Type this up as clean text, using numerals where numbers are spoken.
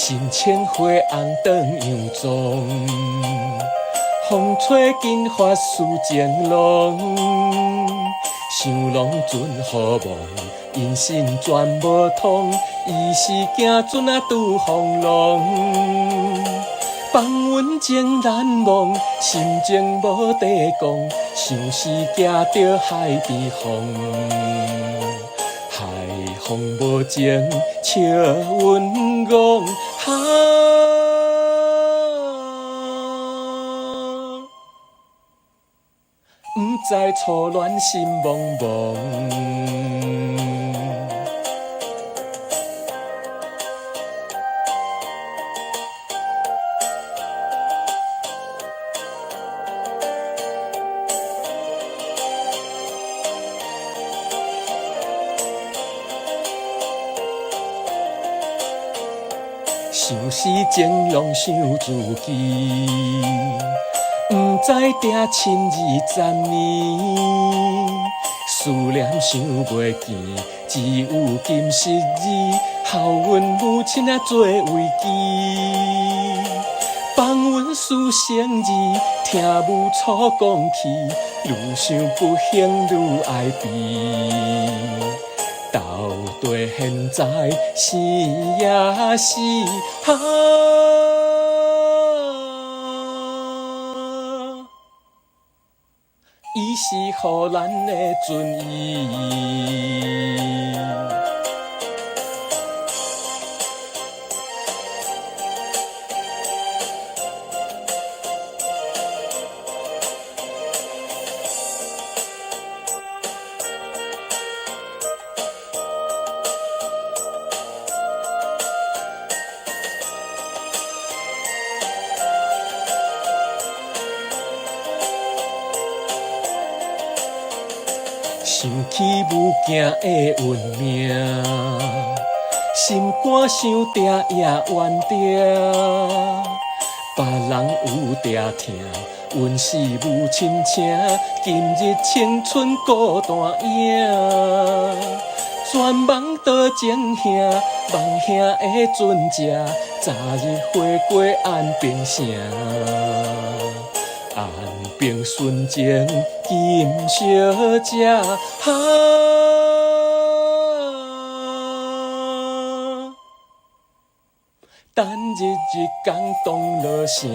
新千花红灯样妆，风吹金发似情郎，想拢准好梦，因心全无通，伊是行船啊拄风浪。放阮情难忘，心情无地讲，想是行着海边风。海风无情，笑阮戆，不知初恋心茫茫。想是情郎想自己，不知定亲20年，思念想袂见，只有今昔日，孝阮母亲啊做为基。放阮思成字，听母错讲起，愈想不幸愈爱悲。到底现在是也是伊是予咱的尊意。想起母囝的运命，心肝伤定也冤定。别人有定听，阮是母亲请，今日青春孤单影。全望倒情兄，望兄的船只，早日回过安平城。安平纯情今小姐，等日日讲当落声。